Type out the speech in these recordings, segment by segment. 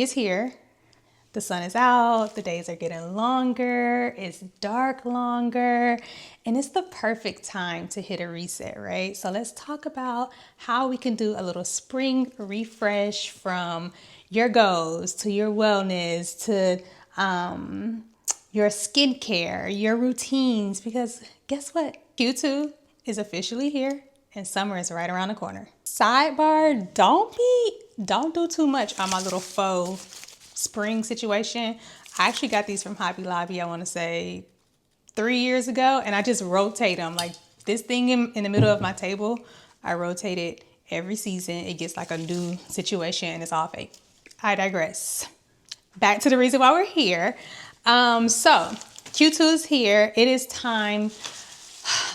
spring is here. The sun is out, the days are getting longer, it's dark longer, and it's the perfect time to hit a reset, right? So let's talk about how we can do a little spring refresh from your goals to your wellness to your skincare, your routines, because guess what? Q2 is officially here and summer is right around the corner. Sidebar, don't do too much on my little faux spring situation. I actually got these from Hobby Lobby, I want to say 3 years ago, and I just rotate them. Like this thing in the middle of my table, I rotate it every season. It gets like a new situation and it's all fake. I digress. Back to the reason why we're here. So Q2 is here. It is time.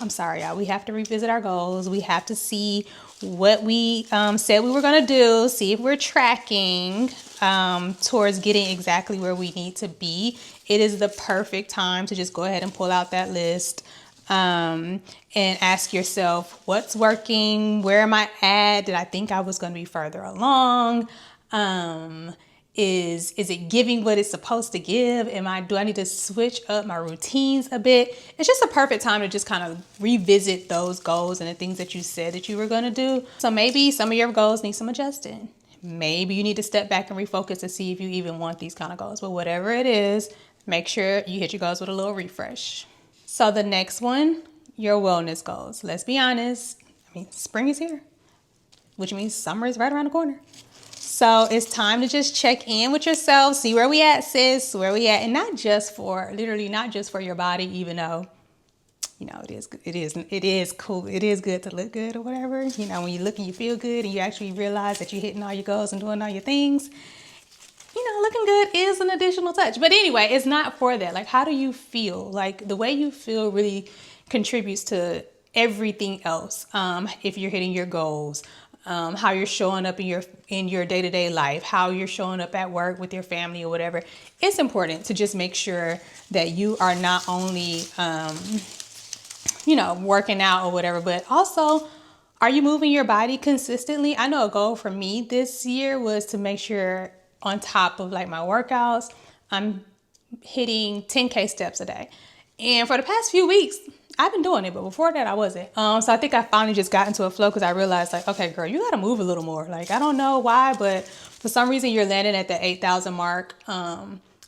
I'm sorry, y'all. We have to revisit our goals. We have to see what we said we were going to do, see if we're tracking towards getting exactly where we need to be. It is the perfect time to just go ahead and pull out that list and ask yourself, what's working? Where am I at? Did I think I was going to be further along? Is it giving what it's supposed to give? Do I need to switch up my routines a bit? It's just a perfect time to just kind of revisit those goals and the things that you said that you were going to do. So maybe some of your goals need some adjusting. Maybe you need to step back and refocus to see if you even want these kind of goals. But whatever it is, make sure you hit your goals with a little refresh. So the next one, your wellness goals. Let's be honest. Spring is here, which means summer is right around the corner. So it's time to just check in with yourself, see where we at, sis, where we at, and not just for your body, even though, it is cool. It is good to look good or whatever. When you look and you feel good and you actually realize that you're hitting all your goals and doing all your things, looking good is an additional touch. But anyway, it's not for that. Like, how do you feel? Like, the way you feel really contributes to everything else. If you're hitting your goals, how you're showing up in your day-to-day life, how you're showing up at work with your family or whatever. It's important to just make sure that you are not only, working out or whatever, but also, are you moving your body consistently? I know a goal for me this year was to make sure on top of like my workouts, I'm hitting 10K steps a day. And for the past few weeks, I've been doing it, but before that I wasn't. So I think I finally just got into a flow because I realized like, okay, girl, you got to move a little more. Like, I don't know why, but for some reason you're landing at the 8,000 mark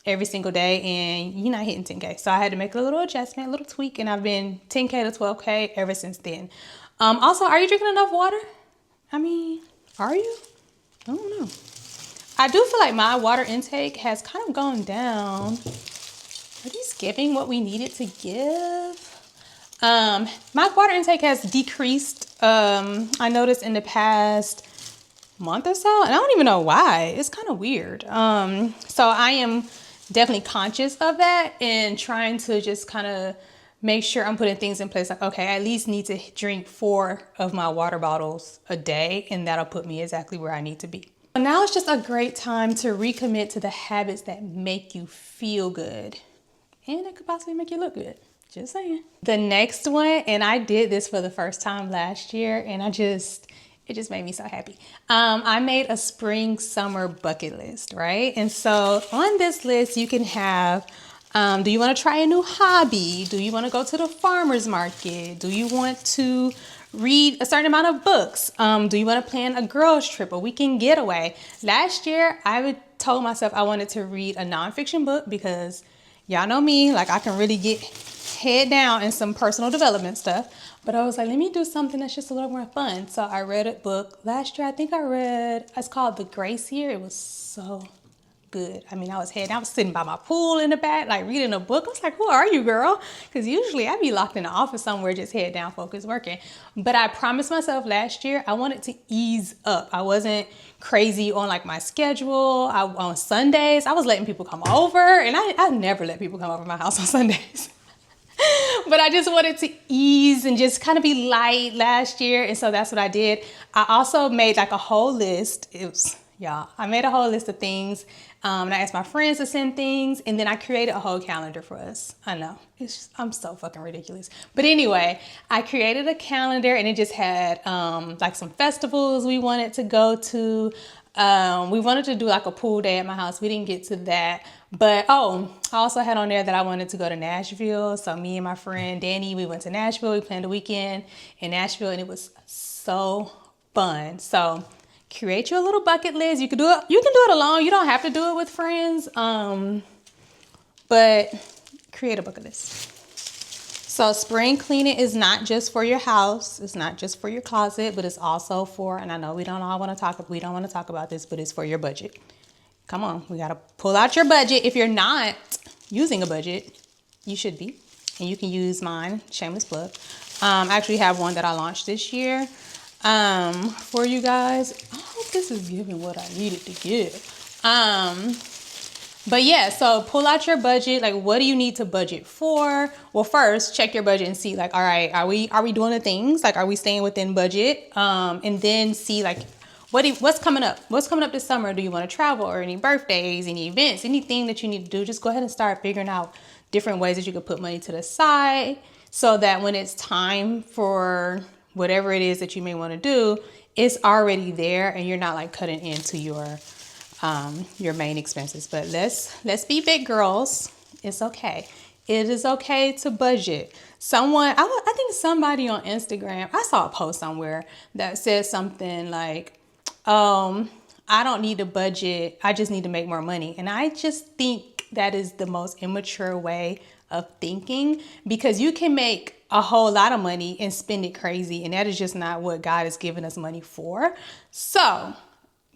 every single day and you're not hitting 10K. So I had to make a little adjustment, a little tweak, and I've been 10K to 12K ever since then. Also, are you drinking enough water? Are you? I don't know. I do feel like my water intake has kind of gone down. Are these giving what we needed to give? My water intake has decreased. I noticed in the past month or so, and I don't even know why. It's kind of weird. So I am definitely conscious of that and trying to just kind of make sure I'm putting things in place. Like, okay, I at least need to drink 4 of my water bottles a day, and that'll put me exactly where I need to be. So now it's just a great time to recommit to the habits that make you feel good, and it could possibly make you look good. Just saying. The next one, and I did this for the first time last year, and it just made me so happy. I made a spring summer bucket list, right? And so on this list, you can have, do you want to try a new hobby? Do you want to go to the farmer's market? Do you want to read a certain amount of books? Do you want to plan a girls trip, a weekend getaway? Last year, I told myself I wanted to read a nonfiction book because y'all know me, like I can really get head down in some personal development stuff. But I was like, let me do something that's just a little more fun. So I read a book last year. I think it's called The Grace Year. It was so good. I was sitting by my pool in the back, like reading a book. I was like, who are you, girl? Because usually I'd be locked in the office somewhere, just head down, focused, working. But I promised myself last year, I wanted to ease up. I wasn't crazy on like my schedule. On Sundays, I was letting people come over, and I never let people come over my house on Sundays. But I just wanted to ease and just kind of be light last year. And so that's what I did. I also made like a whole list. y'all. I made a whole list of things. And I asked my friends to send things, and then I created a whole calendar for us. I know, I'm so fucking ridiculous. But anyway, I created a calendar, and it just had like some festivals we wanted to go to. We wanted to do like a pool day at my house. We didn't get to that. But I also had on there that I wanted to go to Nashville. So me and my friend Danny, we went to Nashville. We planned a weekend in Nashville, and it was so fun. So create you a little bucket list. You can do it. You can do it alone. You don't have to do it with friends. But create a bucket list. So spring cleaning is not just for your house. It's not just for your closet, but it's also for, and I know we don't want to talk about this, but it's for your budget. Come on, we got to pull out your budget. If you're not using a budget, you should be. And you can use mine, shameless plug. I actually have one that I launched this year for you guys. I hope this is giving what I needed to give. But yeah, so pull out your budget. Like, what do you need to budget for? Well, first, check your budget and see, like, all right, are we doing the things? Like, are we staying within budget? And then see, like, what's coming up? What's coming up this summer? Do you want to travel, or any birthdays, any events, anything that you need to do? Just go ahead and start figuring out different ways that you can put money to the side, so that when it's time for whatever it is that you may want to do, it's already there and you're not like cutting into your main expenses. But let's be big girls. It's okay. It is okay to budget. I think somebody on Instagram, I saw a post somewhere that said something like, I don't need to budget. I just need to make more money. And I just think that is the most immature way of thinking, because you can make a whole lot of money and spend it crazy. And that is just not what God has given us money for. So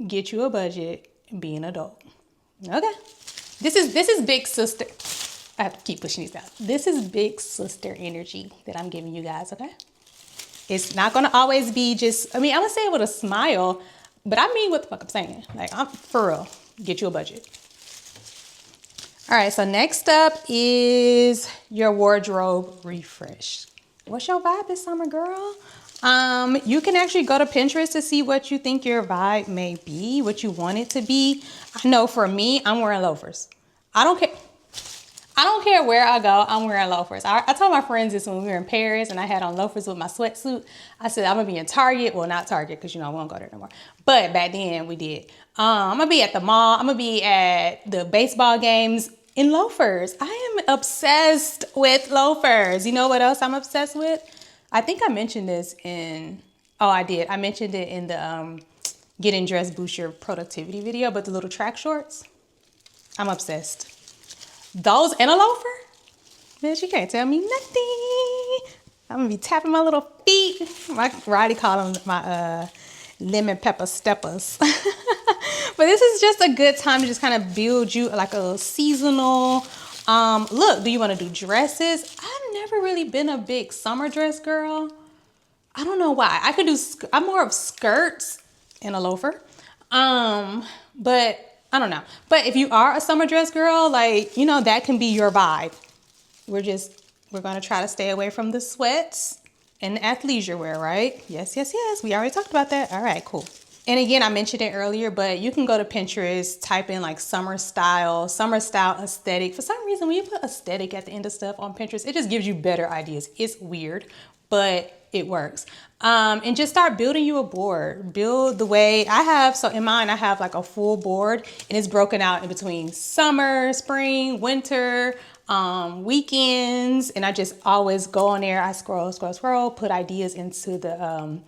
get you a budget and be an adult. Okay. This is big sister. I have to keep pushing these out. This is big sister energy that I'm giving you guys. Okay. It's not going to always be just, I'm going to say it with a smile, but I mean what the fuck I'm saying. Like, I'm for real. Get you a budget. All right, so next up is your wardrobe refresh. What's your vibe this summer, girl? You can actually go to Pinterest to see what you think your vibe may be, what you want it to be. I know for me, I'm wearing loafers. I don't care where I go, I'm wearing loafers. I told my friends this when we were in Paris and I had on loafers with my sweatsuit. I said, I'm gonna be in Target. Well, not Target, because we won't go there no more. But back then we did. I'm gonna be at the mall. I'm gonna be at the baseball games in loafers. I am obsessed with loafers. You know what else I'm obsessed with? I think I mentioned this I did. I mentioned it in the Getting Dressed Boost Your Productivity video, but the little track shorts, I'm obsessed. Those and a loafer? Bitch, you can't tell me nothing. I'm gonna be tapping my little feet. My Riley call them my lemon pepper steppers. But this is just a good time to just kind of build you like a seasonal look. Do you want to do dresses? I've never really been a big summer dress girl. I don't know why. I'm more of skirts and a loafer. But I don't know. But if you are a summer dress girl, like, that can be your vibe. We're going to try to stay away from the sweats and athleisure wear, right? Yes. We already talked about that. All right, cool. And again, I mentioned it earlier, but you can go to Pinterest, type in like summer style aesthetic. For some reason, when you put aesthetic at the end of stuff on Pinterest, it just gives you better ideas. It's weird, but it works. And just start building you a board. Build the way I have. So in mine, I have like a full board, and it's broken out in between summer, spring, winter, weekends. And I just always go on there. I scroll, put ideas into the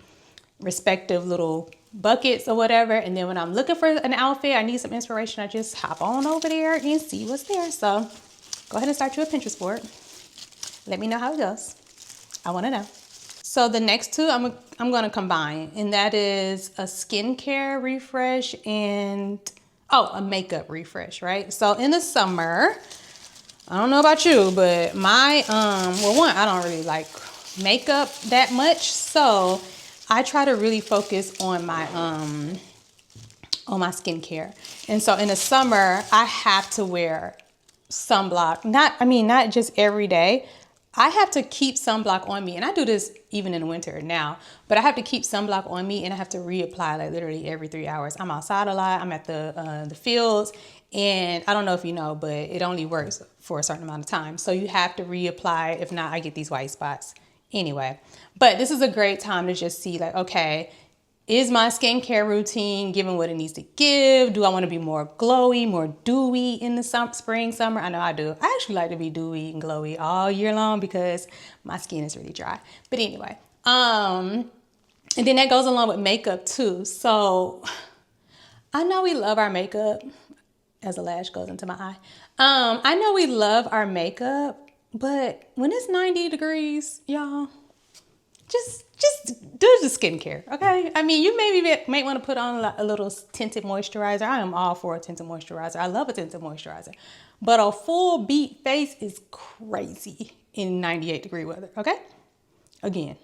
respective little buckets or whatever. And then when I'm looking for an outfit, I need some inspiration, I just hop on over there and see what's there. So go ahead and start you a Pinterest board. Let me know how it goes. I want to know. So the next two I'm going to combine, and that is a skincare refresh and a makeup refresh, right? So in the summer, I don't know about you, but my I don't really like makeup that much, so I try to really focus on my skincare. And so in the summer, I have to wear sunblock. Not just every day, I have to keep sunblock on me, and I do this even in the winter now, but I have to keep sunblock on me, and I have to reapply like literally every 3 hours. I'm outside a lot. I'm at the fields, and I don't know if you know, but it only works for a certain amount of time. So you have to reapply. If not, I get these white spots anyway. But this is a great time to just see like, okay, is my skincare routine giving what it needs to give? Do I want to be more glowy, more dewy in the spring, summer? I know I do. I actually like to be dewy and glowy all year long because my skin is really dry. But anyway, and then that goes along with makeup too. So I know we love our makeup as a lash goes into my eye. I know we love our makeup, but when it's 90 degrees, y'all, just do the skincare, okay? I mean, you may want to put on a little tinted moisturizer. I am all for a tinted moisturizer. I love a tinted moisturizer. But a full beat face is crazy in 98-degree weather, okay? Again,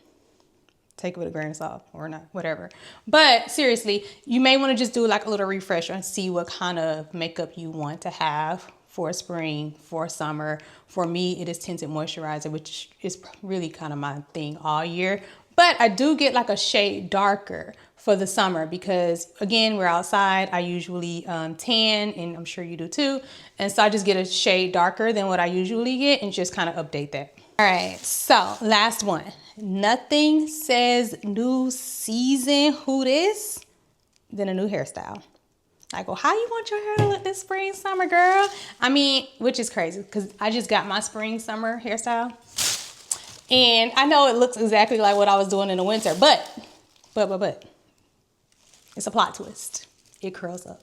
take it with a grain of salt or not, whatever. But seriously, you may want to just do like a little refresher and see what kind of makeup you want to have for spring, for summer. For me, it is tinted moisturizer, which is really kind of my thing all year. But I do get like a shade darker for the summer because, again, we're outside. I usually tan, and I'm sure you do too. And so I just get a shade darker than what I usually get and just kind of update that. All right, so last one. Nothing says new season, who this, than a new hairstyle. Like, well, how you want your hair to look this spring, summer, girl? I mean, which is crazy because I just got my spring, summer hairstyle. And I know it looks exactly like what I was doing in the winter, but it's a plot twist. It curls up.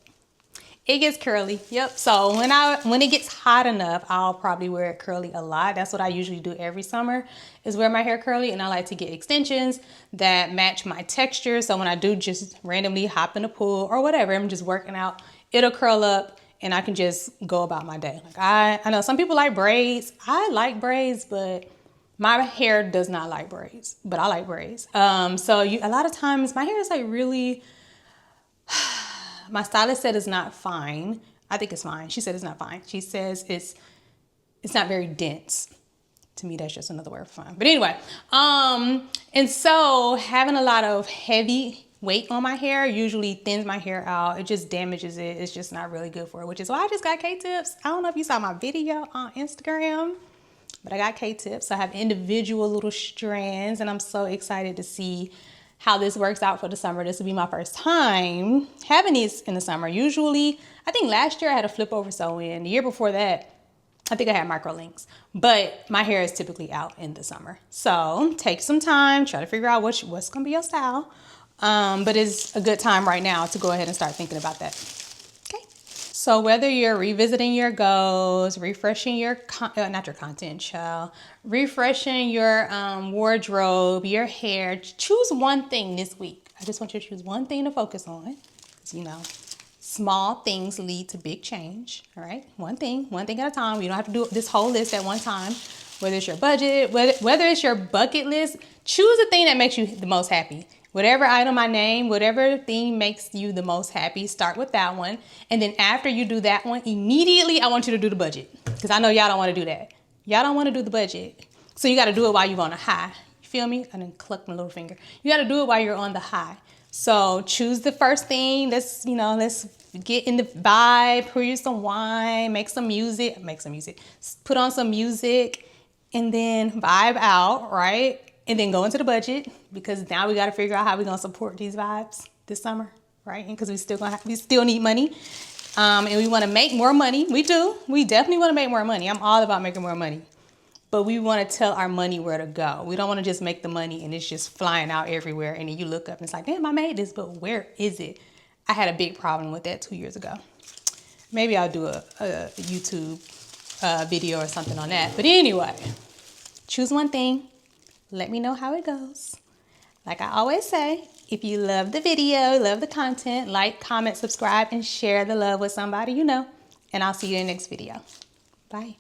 It gets curly. Yep. So when it gets hot enough, I'll probably wear it curly a lot. That's what I usually do every summer, is wear my hair curly, and I like to get extensions that match my texture. So when I do just randomly hop in the pool or whatever, I'm just working out, it'll curl up and I can just go about my day. Like I know some people like braids. I like braids, but my hair does not like braids, but I like braids. So a lot of times my hair is like really, my stylist said it's not fine. I think it's fine. She said it's not fine. She says it's not very dense. To me, that's just another word for fine. But anyway, and so having a lot of heavy weight on my hair usually thins my hair out. It just damages it. It's just not really good for it, which is why I just got K-tips. I don't know if you saw my video on Instagram, but I got K-tips. I have individual little strands, and I'm so excited to see how this works out for the summer. This will be my first time having these in the summer. Usually, I think last year I had a flip over sew-in. The year before that, I think I had micro links, but my hair is typically out in the summer. So take some time, try to figure out what's gonna be your style. But it's a good time right now to go ahead and start thinking about that. Okay. So whether you're revisiting your goals, refreshing your, not your content, child, refreshing your wardrobe, your hair, choose one thing this week. I just want you to choose one thing to focus on. You know, small things lead to big change, all right? One thing at a time. You don't have to do this whole list at one time. Whether it's your budget, whether it's your bucket list, choose a thing that makes you the most happy. Whatever item I name, whatever thing makes you the most happy, start with that one. And then after you do that one, immediately I want you to do the budget. Because I know y'all don't want to do that. Y'all don't want to do the budget. So you got to do it while you're on a high. You feel me? I didn't cluck my little finger. You got to do it while you're on the high. So choose the first thing. Let's get in the vibe, pour you some wine, make some music, put on some music, and then vibe out, right? And then go into the budget, because now we got to figure out how we're going to support these vibes this summer, right? Because we still need money. And we want to make more money. We do. We definitely want to make more money. I'm all about making more money. But we want to tell our money where to go. We don't want to just make the money and it's just flying out everywhere. And then you look up and it's like, damn, I made this, but where is it? I had a big problem with that 2 years ago. Maybe I'll do a YouTube video or something on that. But anyway, choose one thing. Let me know how it goes. Like I always say, if you love the video, love the content, like, comment, subscribe, and share the love with somebody you know. And I'll see you in the next video. Bye.